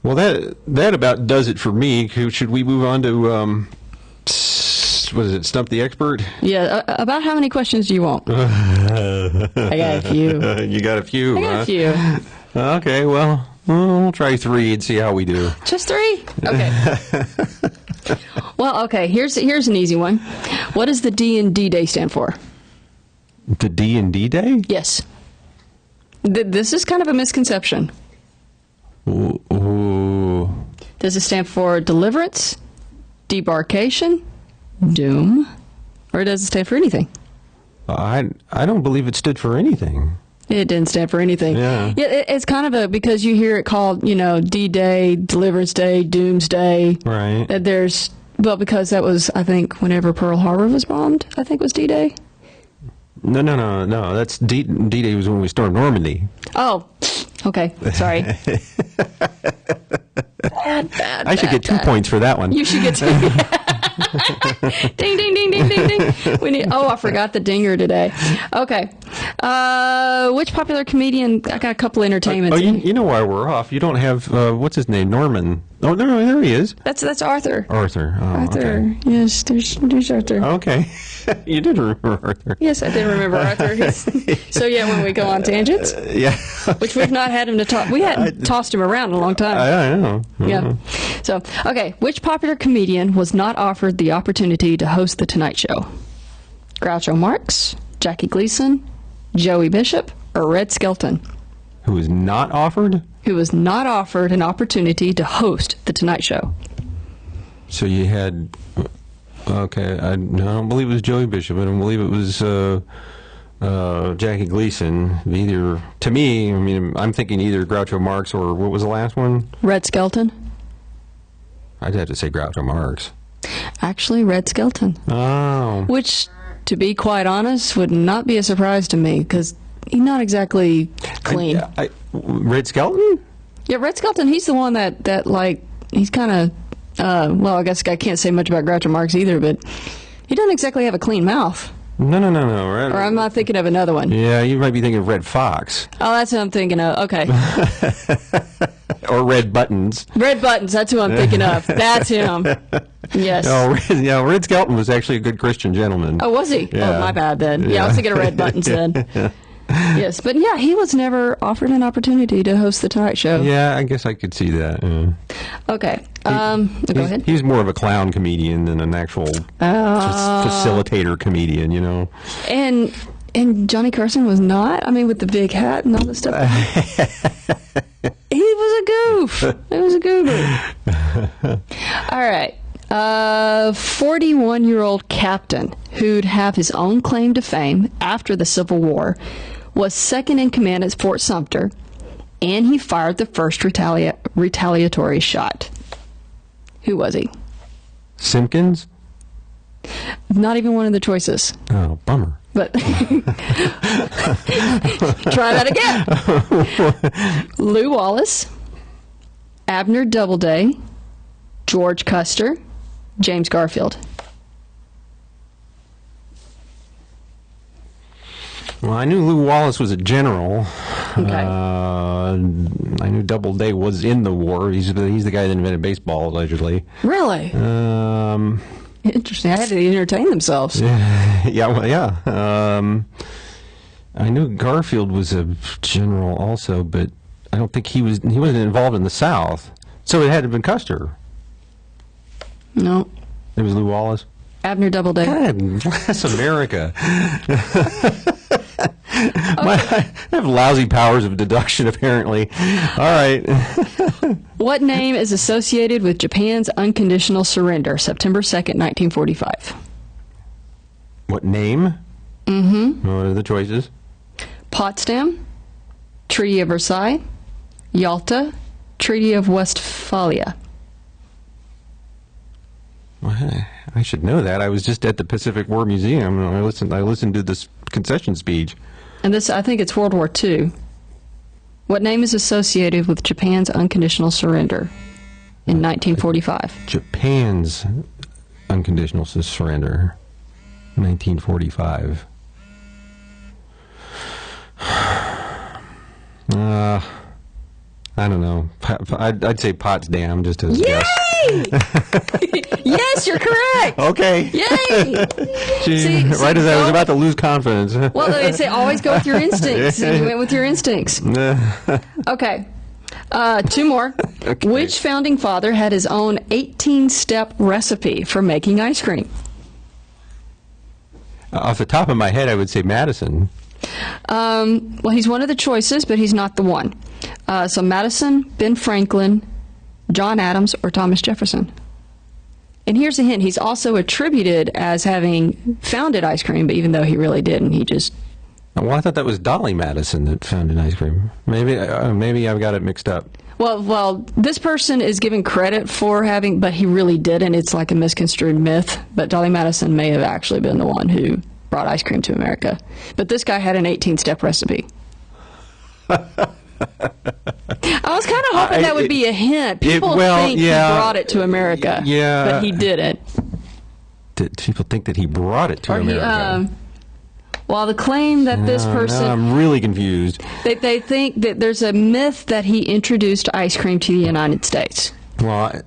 Well, that about does it for me. Should we move on to, what is it, Stump the Expert? Yeah, about how many questions do you want? I got a few. You got a few, I got a few. Okay, well, we'll try 3 and see how we do. Just 3? Okay. Well, okay, here's an easy one. What does the D in D-Day stand for? The D in D-Day? Yes. This is kind of a misconception. Ooh. Does it stand for deliverance, debarkation, doom, or does it stand for anything? I don't believe it stood for anything. It didn't stand for anything. Yeah. It's kind of because you hear it called, D-Day, Deliverance Day, Doomsday. Right. Because that was, I think, whenever Pearl Harbor was bombed, I think was D-Day. No. That's D-Day was when we stormed Normandy. Oh, okay. Sorry. Bad. I should get 2 points for that one. You should get 2. Ding, ding, ding, ding, ding, ding. I forgot the dinger today. Okay. Which popular comedian? I got a couple entertainments. You know why we're off. You don't have, what's his name, Norman. Oh, there he is. That's Arthur. Arthur. Oh, Arthur. Okay. Yes, there's Arthur. Okay. You did remember Arthur. Yes, I did remember Arthur. So, yeah, when we go on tangents. Yeah. Which we've not had him to talk. We hadn't tossed him around in a long time. I know. Yeah. So, okay. Which popular comedian was not offered the opportunity to host The Tonight Show? Groucho Marx, Jackie Gleason, Joey Bishop, or Red Skelton? Who was not offered? Who was not offered an opportunity to host The Tonight Show. So you had... Okay, I don't believe it was Joey Bishop. I don't believe it was Jackie Gleason. To me, I'm thinking either Groucho Marx or what was the last one? Red Skelton. I'd have to say Groucho Marx. Actually, Red Skelton. Oh. Which, to be quite honest, would not be a surprise to me, because he's not exactly clean. Red Skelton? Yeah, Red Skelton, he's the one that he's kind of, well, I guess I can't say much about Groucho Marx either, but he doesn't exactly have a clean mouth. No. Or I'm not thinking of another one. Yeah, you might be thinking of Red Fox. Oh, that's what I'm thinking of. Okay. Or Red Buttons. Red Buttons, that's who I'm thinking of. That's him. Yes. Red Skelton was actually a good Christian gentleman. Oh, was he? Yeah. Oh, my bad then. Yeah, I was thinking of Red Buttons then. Yes, but yeah, he was never offered an opportunity to host The Tonight Show. Yeah, I guess I could see that. Yeah. Okay. Go ahead. He's more of a clown comedian than an actual facilitator comedian, And Johnny Carson was not? With the big hat and all this stuff. He was a goof. It was a goober. All right. 41-year-old captain who'd have his own claim to fame after the Civil War was second in command at Fort Sumter, and he fired the first retaliatory shot. Who was he? Simpkins? Not even one of the choices. Oh, bummer. But try that again. Lew Wallace, Abner Doubleday, George Custer, James Garfield. Well, I knew Lew Wallace was a general. Okay. I knew Doubleday was in the war. He's the guy that invented baseball, allegedly. Really? Interesting. I had to entertain themselves. Yeah. I knew Garfield was a general also, but I don't think he wasn't involved in the South. So it had to have been Custer. No. It was Lew Wallace? Abner Doubleday. God bless America. I have lousy powers of deduction, apparently. All right. What name is associated with Japan's unconditional surrender, September 2nd, 1945? What name? Mm-hmm. What are the choices? Potsdam, Treaty of Versailles, Yalta, Treaty of Westphalia. Well, I should know that. I was just at the Pacific War Museum, and I listened to this concession speech. And this, I think it's World War II. What name is associated with Japan's unconditional surrender in 1945? Japan's unconditional surrender, 1945. I don't know. I'd say Potsdam, just as a guess. Yay! Yes, you're correct. Okay. Yay! Gee, right as I was about to lose confidence. Well, they say always go with your instincts. And you went with your instincts. Okay. Two more. Okay. Which founding father had his own 18-step recipe for making ice cream? Off the top of my head, I would say Madison. Well, he's one of the choices, but he's not the one. So Madison, Ben Franklin, John Adams, or Thomas Jefferson. And here's a hint. He's also attributed as having founded ice cream, but even though he really didn't, he just... Well, I thought that was Dolly Madison that founded ice cream. Maybe I've got it mixed up. Well, this person is given credit for having, but he really didn't. It's like a misconstrued myth. But Dolly Madison may have actually been the one who brought ice cream to America. But this guy had an 18-step recipe. I was kind of hoping that would be a hint. People think he brought it to America, but he didn't. Did people think that he brought it to America? Well, the claim that this person... I'm really confused. They think that there's a myth that he introduced ice cream to the United States. Well,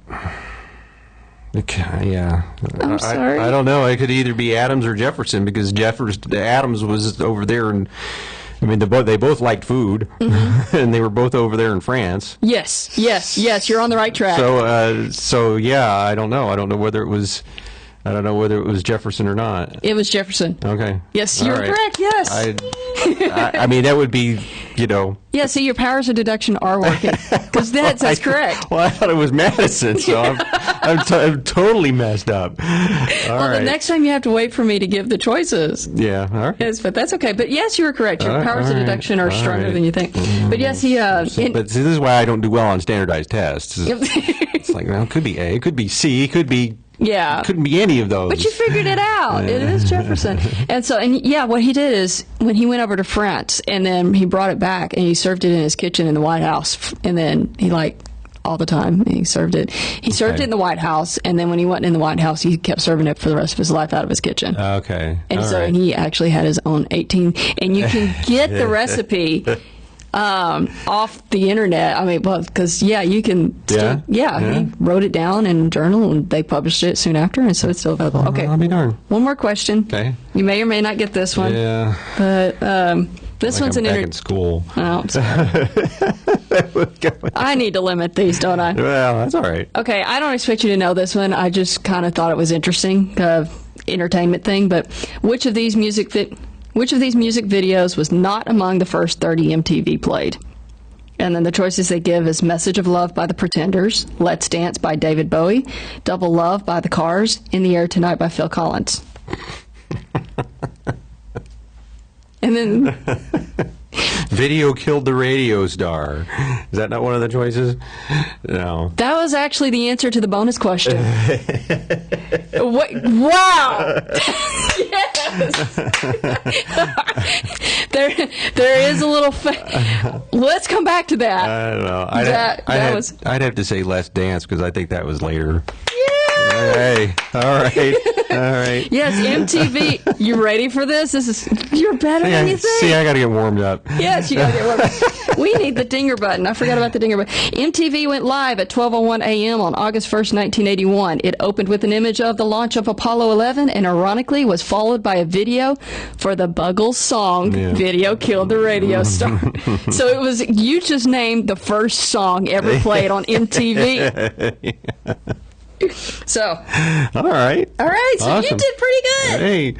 yeah. I'm sorry. I don't know. It could either be Adams or Jefferson, because Adams was over there, and I mean, they both liked food, and they were both over there in France. Yes. You're on the right track. So yeah, I don't know. I don't know whether it was Jefferson or not. It was Jefferson. Okay. Yes, you're correct. Yes. I mean, that would be, Yeah, see, your powers of deduction are working. Because that's correct. Well, I thought it was Madison, so I'm totally messed up. All right. The next time you have to wait for me to give the choices. Yeah, all right. Yes, but that's okay. But yes, you were correct. Your powers of deduction are stronger than you think. But yes, but see, this is why I don't do well on standardized tests. It's like, well, it could be A, it could be C, it could be... Yeah. Couldn't be any of those. But you figured it out. It is Jefferson. And what he did is, when he went over to France, and then he brought it back, and he served it in his kitchen in the White House. And then he, all the time, he served it. He served it in the White House, and then when he wasn't in the White House, he kept serving it for the rest of his life out of his kitchen. Okay. And he actually had his own 18, and you can get the recipe off the internet. I mean, because you can. He wrote it down in a journal, and they published it soon after, and so it's still available. Okay, I'll be darned. One more question. Okay, you may or may not get this one. Yeah, but this one's back in school. Oh, I'm sorry. I need to limit these, don't I? Well, that's all right. Okay, I don't expect you to know this one. I just kind of thought it was interesting, entertainment thing. But which of these music videos was not among the first 30 MTV played? And then the choices they give is Message of Love by the Pretenders, Let's Dance by David Bowie, Double Love by the Cars, In the Air Tonight by Phil Collins. And then... Video killed the radio star. Is that not one of the choices? No. That was actually the answer to the bonus question. What? Wow! Yes. There is a little. Let's come back to that. I don't know. I'd have to say Let's Dance, because I think that was later. Hey, all right. Yes, MTV. You ready for this? You're better than you think. See, I got to get warmed up. Yes, you got to get warmed up. We need the dinger button. I forgot about the dinger button. MTV went live at 12:01 a.m. on August 1st, 1981. It opened with an image of the launch of Apollo 11, and ironically was followed by a video for the Buggles song, Video Killed the Radio Star. So it was, you just named the first song ever played on MTV. So, all right. So awesome. You did pretty good. Hey.